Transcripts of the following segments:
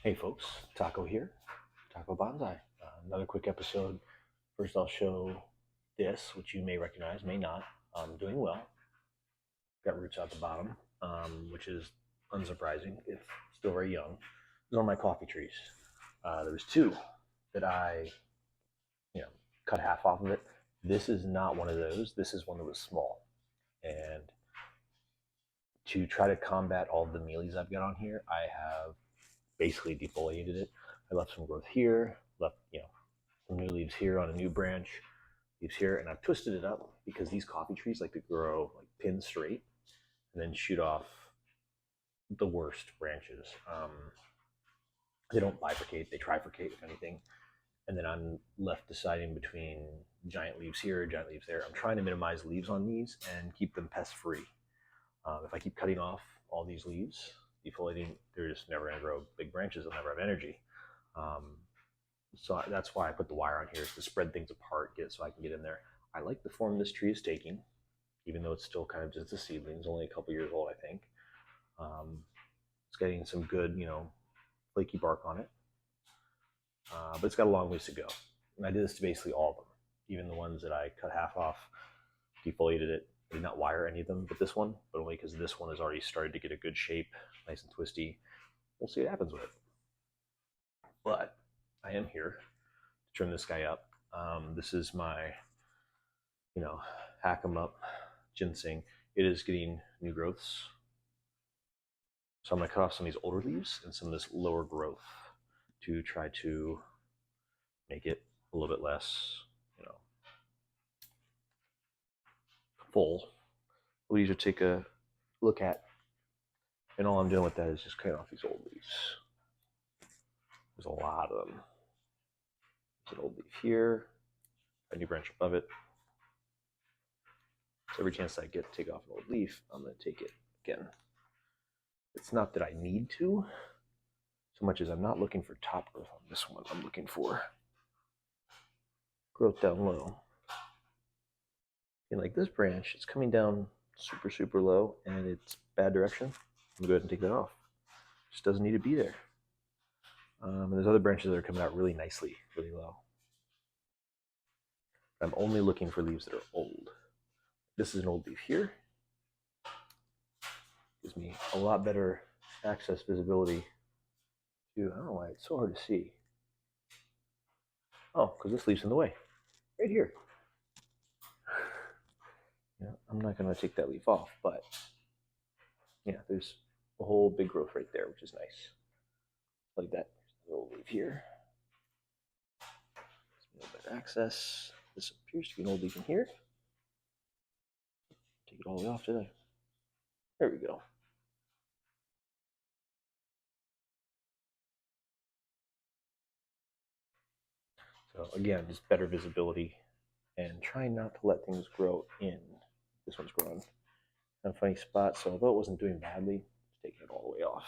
Hey folks, Taco here, TacoBonsai. Another quick episode. First, I'll show this, which you may recognize, may not. Doing well. Got roots out the bottom, which is unsurprising if still very young. These are my coffee trees. There was two that I, you know, cut half off of it. This is not one of those. This is one that was small, and to try to combat all the mealies I've got on here, I have basically defoliated it. I left some growth here, left some new leaves here on a new branch, leaves here, and I've twisted it up because these coffee trees like to grow like pin straight and then shoot off the worst branches. They don't bifurcate; they trifurcate, if anything. And then I'm left deciding between giant leaves here, giant leaves there. I'm trying to minimize leaves on these and keep them pest free. If I keep cutting off all these leaves, defoliating, they're just never going to grow big branches. They'll never have energy. Um, so that's why I put the wire on here, is to spread things apart, get it so I can get in there. I like the form this tree is taking, even though it's still kind of just a seedling. It's only a couple years old, I think. It's getting some good, flaky bark on it, but it's got a long ways to go. And I did this to basically all of them, even the ones that I cut half off, defoliated it. I did not wire any of them, but this one, but only because this one has already started to get a good shape, nice and twisty. We'll see what happens with it. But I am here to trim this guy up. This is my, hack 'em up ginseng. It is getting new growths. So I'm going to cut off some of these older leaves and some of this lower growth to try to make it a little bit less, full. Leaves to take a look at. And all I'm doing with that is just cutting off these old leaves. There's a lot of them. There's an old leaf here, a new branch above it. So every chance I get to take off an old leaf, I'm going to take it again. It's not that I need to, so much as I'm not looking for top growth on this one. I'm looking for growth down low. And like this branch, it's coming down super, super low, and it's bad direction. I'm going to go ahead and take that off. It just doesn't need to be there. And there's other branches that are coming out really nicely, really low. I'm only looking for leaves that are old. This is an old leaf here. Gives me a lot better access visibility to, I don't know why it's so hard to see. Oh, because this leaf's in the way. Right here. I'm not going to take that leaf off, but there's a whole big growth right there, which is nice. Like that. There's a little leaf here. A little bit of access. This appears to be an old leaf in here. Take it all the way off to there. There we go. So again, just better visibility and trying not to let things grow in. This one's growing in a funny spot, so although it wasn't doing badly, it's taking it all the way off.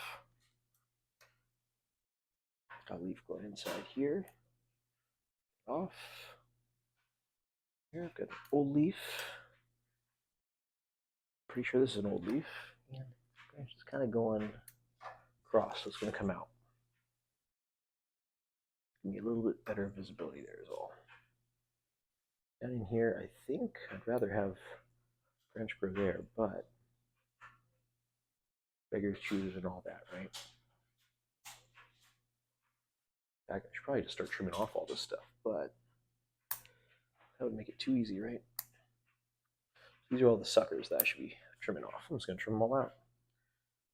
Got a leaf going inside here. Off. Here I've got an old leaf. Pretty sure this is an old leaf. And it's kind of going across, so it's going to come out. Give me a little bit better visibility there as well. Down in here, I think I'd rather have branch grow there, but beggars choose and all that, right? I should probably just start trimming off all this stuff, but that would make it too easy, right? These are all the suckers that I should be trimming off. I'm just going to trim them all out.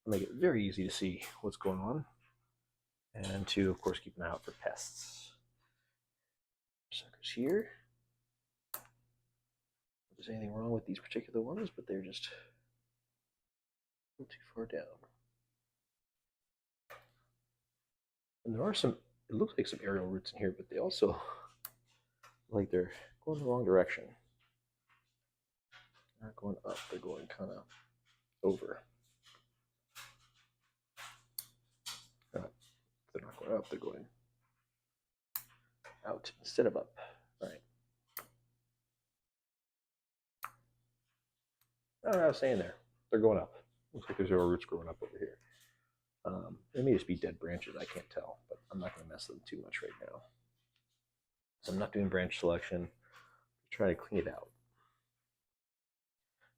I'll make it very easy to see what's going on, and to, of course, keep an eye out for pests. Suckers here. If there's anything wrong with these particular ones, but they're just a little too far down. And there are some, it looks like some aerial roots in here, but they also, like they're going the wrong direction. They're not going up, they're going kind of over. They're not going up, they're going out instead of up. All right. I don't know what I was saying there. They're going up. Looks like there's aerial roots growing up over here. It may just be dead branches, I can't tell, but I'm not going to mess with them too much right now. So I'm not doing branch selection. Try to clean it out.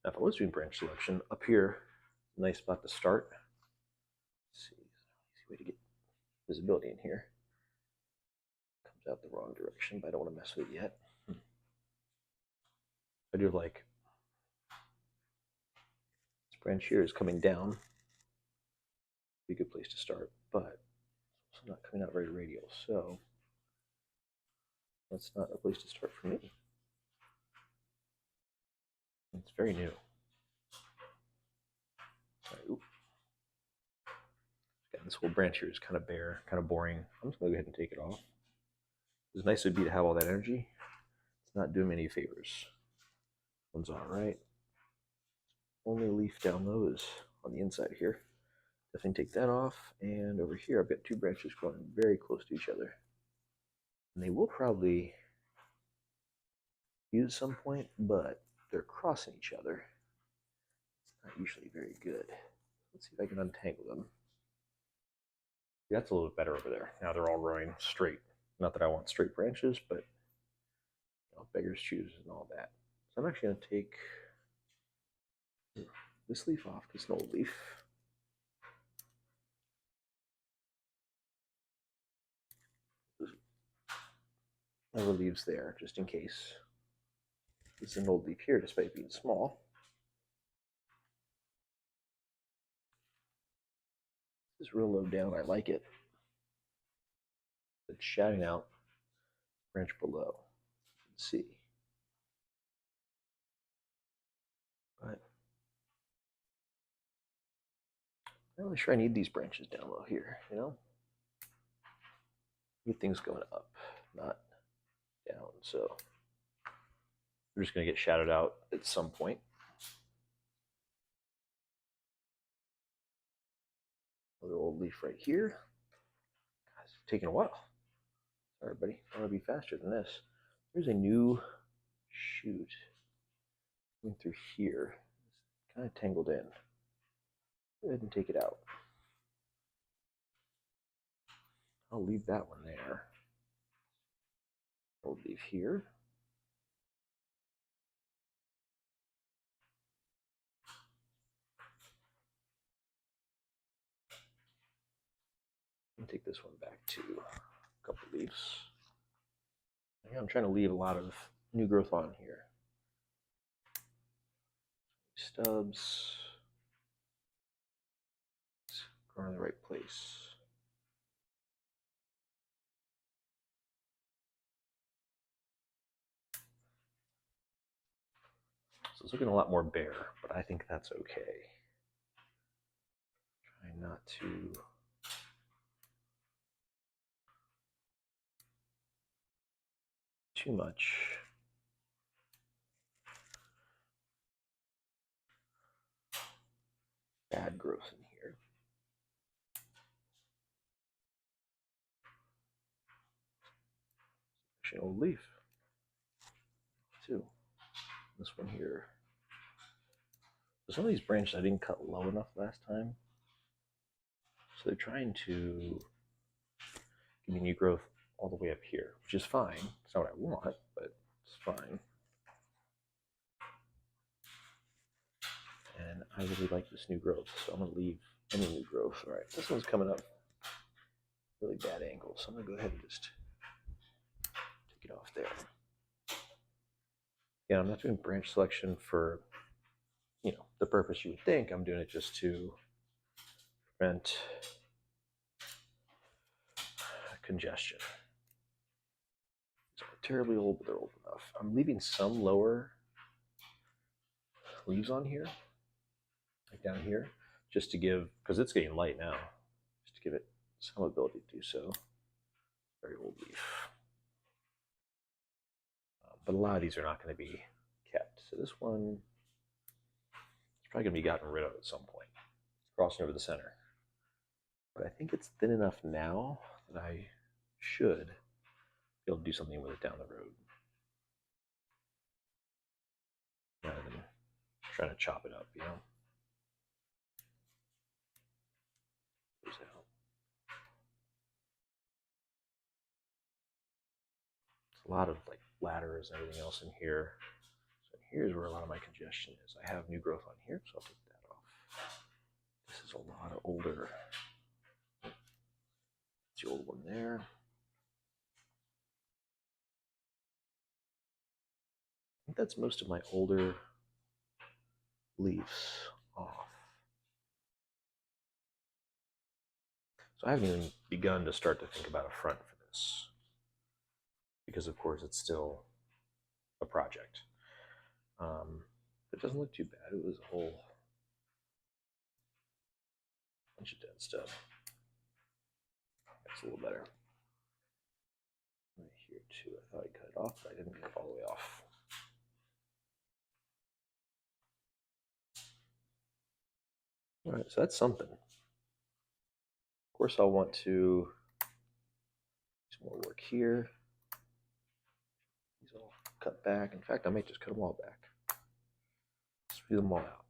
Now, if I was doing branch selection, up here, nice spot to start. Let's see, easy way to get visibility in here. Comes out the wrong direction, but I don't want to mess with it yet. I do have like this branch here is coming down. Be a good place to start, but it's not coming out very radial, so that's not a place to start for me. It's very new. Right, this whole branch here is kind of bare, kind of boring. I'm just going to go ahead and take it off. As nice as it'd be to have all that energy, it's not doing me any favors. One's all right. Only leaf down low is on the inside here. Definitely take that off. And over here, I've got two branches growing very close to each other. And they will probably use at some point, but they're crossing each other. It's not usually very good. Let's see if I can untangle them. That's a little bit better over there. Now they're all growing straight. Not that I want straight branches, but beggars choose and all that. So I'm actually going to take this leaf off because it's an old leaf. Other leaves there, just in case. This is an old leaf here, despite being small. This is real low down. I like it. It's shouting out branch below. You can see. But I'm not really sure I need these branches down low here, you know? I need things going up, not down. So we're just going to get shadowed out at some point. Another old leaf right here. God, it's taking a while. Sorry, buddy. I want to be faster than this. There's a new shoot going through here. It's kind of tangled in. Go ahead and take it out. I'll leave that one there. Old leaf here. And take this one back to a couple leaves. I'm trying to leave a lot of new growth on here. Stubs. It's growing in the right place. So it's looking a lot more bare, but I think that's okay. Try not to too much. Bad growth in here. Actually, an old leaf too. This one here. So some of these branches I didn't cut low enough last time. So they're trying to give me new growth all the way up here, which is fine. It's not what I want, but it's fine. And I really like this new growth, so I'm going to leave any new growth. All right, this one's coming up really bad angle, so I'm going to go ahead and just take it off there. Yeah, I'm not doing branch selection for, the purpose you would think. I'm doing it just to prevent congestion. These aren't terribly old, but they're old enough. I'm leaving some lower leaves on here, like down here, just to give, because it's getting light now, just to give it some ability to do so. Very old leaf. But a lot of these are not going to be kept. So this one is probably going to be gotten rid of at some point. It's crossing over the center. But I think it's thin enough now that I should be able to do something with it down the road, rather than trying to chop it up, There's a lot of like ladders and everything else in here. So here's where a lot of my congestion is. I have new growth on here, so I'll take that off. This is a lot of older. It's the old one there. I think that's most of my older leaves off. So I haven't even begun to start to think about a front for this, because of course it's still a project. It doesn't look too bad. It was a whole bunch of dead stuff. That's a little better. Right here too. I thought I cut it off, but I didn't get it all the way off. All right, so that's something. Of course, I'll want to do some more work here. These all cut back. In fact, I might just cut them all back. Smooth them all out.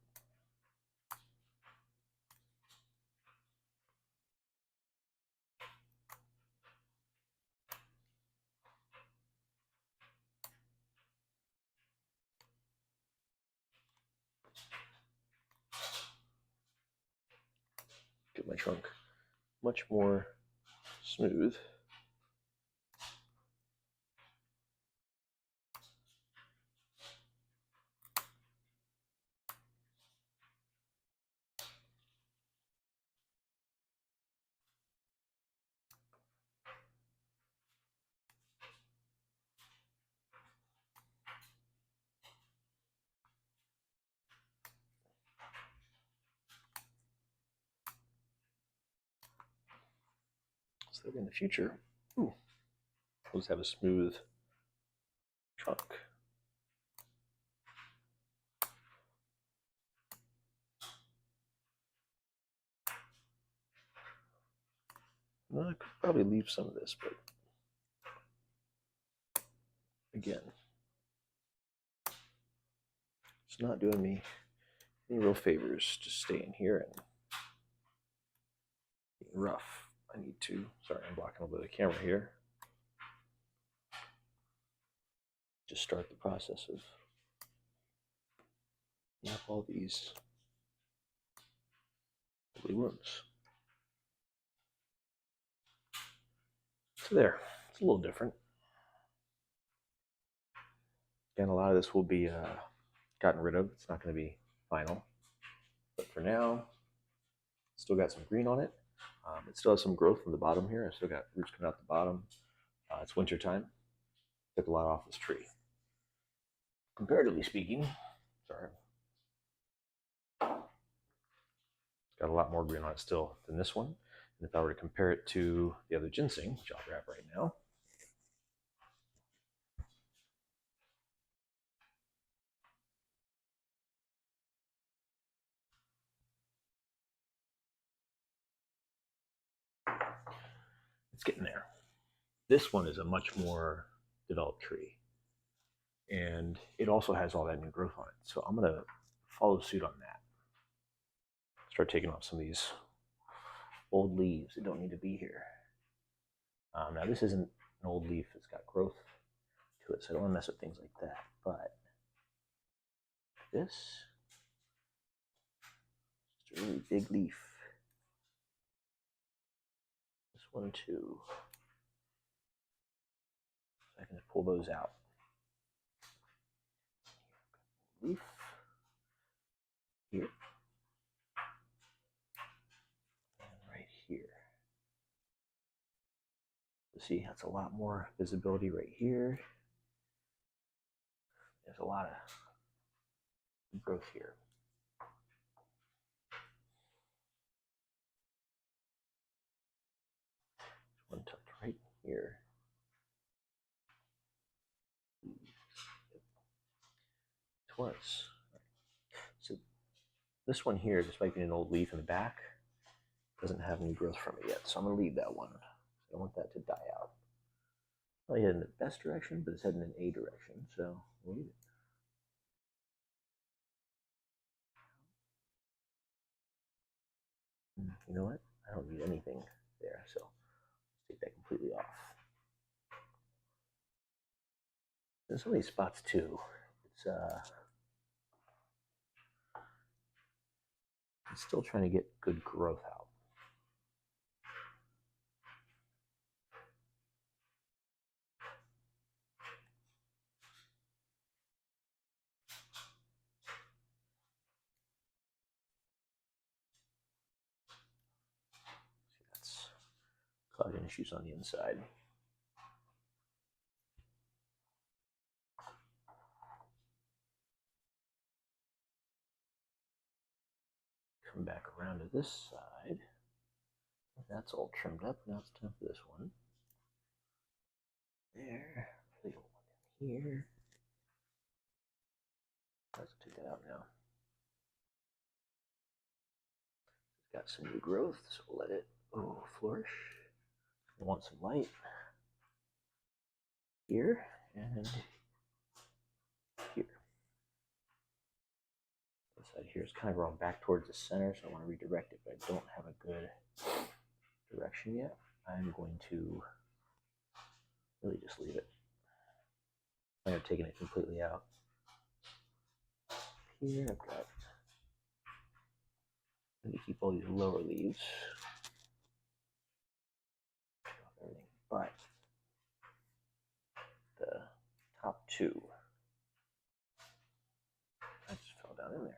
Get my trunk much more smooth. So that in the future, we'll just have a smooth trunk. Well, I could probably leave some of this, but again, it's not doing me any real favors just staying here and being rough. I need to, sorry, I'm blocking a little bit of the camera here. Just start the process of cleaning up all these ugly wounds. So there, it's a little different. Again, a lot of this will be gotten rid of. It's not going to be final. But for now, still got some green on it. It still has some growth on the bottom here. I still got roots coming out the bottom. It's winter time. Took a lot off this tree. Comparatively speaking, sorry, it's got a lot more green on it still than this one. And if I were to compare it to the other ginseng, which I'll grab right now, it's getting there. This one is a much more developed tree. And it also has all that new growth on it. So I'm going to follow suit on that. Start taking off some of these old leaves that don't need to be here. Now this isn't an old leaf that's got growth to it, so I don't want to mess with things like that. But this is a really big leaf. This one too. So I can just pull those out. Leaf here. And right here. See, that's a lot more visibility right here. There's a lot of growth here. One tucked right here. Twice. So this one here, despite being an old leaf in the back, doesn't have any growth from it yet. So I'm going to leave that one. I don't want that to die out. Probably heading in the best direction, but it's heading in a direction, so we'll leave it. You know what? I don't need anything there, so let's take that completely off. in some of these spots too, it's still trying to get good growth out. See, that's causing issues on the inside. Come back around to this side. That's all trimmed up. Now it's time for this one. There. Leave one down here. Let's take that out now. It's got some new growth, so we'll let it flourish. We want some light here and here. This side here is kind of growing back towards the center, so I want to redirect it, but I don't have a good direction yet. I'm going to really just leave it. I'm not taking it completely out. Here I've got, let me keep all these lower leaves. Everything but the top two. I just fell down in there.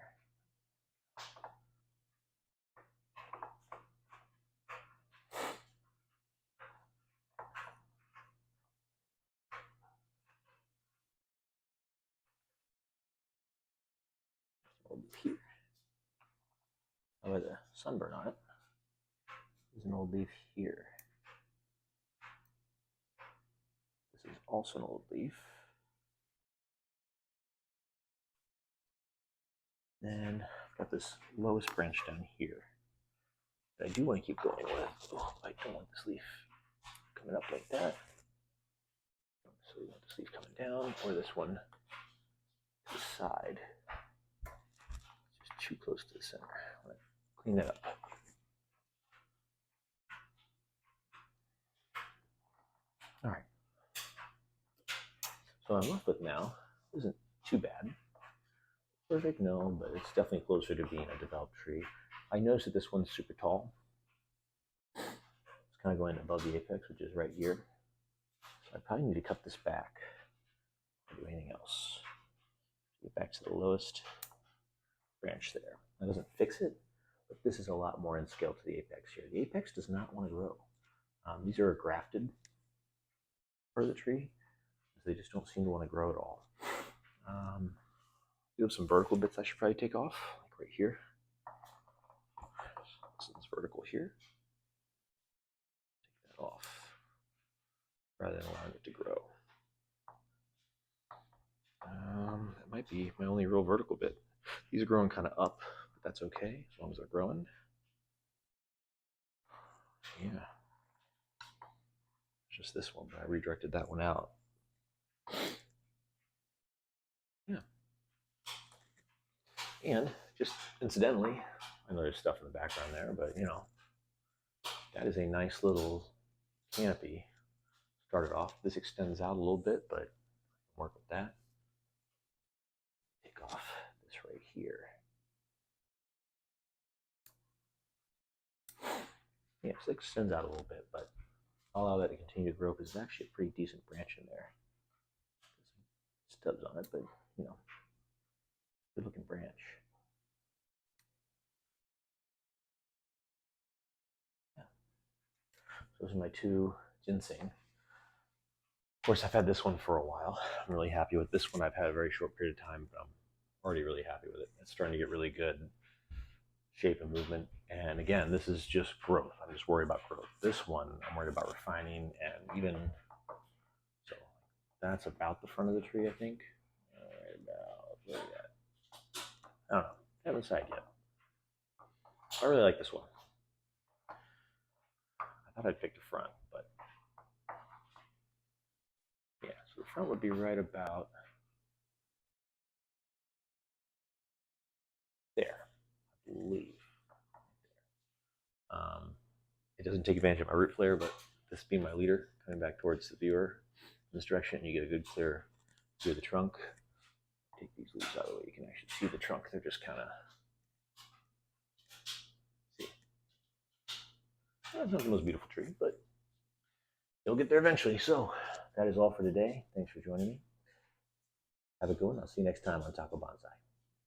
Here. Oh, with a sunburn on it. There's an old leaf here. This is also an old leaf. Then I've got this lowest branch down here that I do want to keep going with. Oh, I don't want this leaf coming up like that. So we want this leaf coming down, or this one to the side. It's just too close to the center. I'm going to clean that up. All right. So what I'm left with now isn't too bad. Perfect, no, but it's definitely closer to being a developed tree. I noticed that this one's super tall. It's kind of going above the apex, which is right here. So I probably need to cut this back or do anything else. Get back to the lowest branch there. That doesn't fix it, but this is a lot more in scale to the apex here. The apex does not want to grow. These are grafted part of the tree, so they just don't seem to want to grow at all. You have some vertical bits I should probably take off, like right here. This is vertical here. Take that off rather than allowing it to grow. That might be my only real vertical bit. These are growing kind of up, but that's okay as long as they're growing. Yeah. Just this one, but I redirected that one out. Yeah. And just incidentally, I know there's stuff in the background there, but you know, that is a nice little canopy. Started off. This extends out a little bit, but work with that. Take off this right here. Yeah, so it extends out a little bit, but I'll allow that to continue to grow because it's actually a pretty decent branch in there. Stubs on it, but you know, good looking branch. Yeah. So those are my two ginseng. Of course, I've had this one for a while. I'm really happy with this one. I've had a very short period of time, but I'm already really happy with it. It's starting to get really good shape and movement. And again, this is just growth. I'm just worried about growth. This one, I'm worried about refining, and even so, that's about the front of the tree, I think. Right about where we at? I don't know. I haven't decided yet. I really like this one. I thought I'd pick the front, but yeah. So the front would be right about there, I believe. It doesn't take advantage of my root flare, but this being my leader, coming back towards the viewer in this direction, you get a good clear Hear the trunk. Take these leaves out of the way. You can actually see the trunk. They're just kind of, see. Well, it's not the most beautiful tree, but they'll get there eventually. So that is all for today. Thanks for joining me. Have a good one. I'll see you next time on TacoBonsai.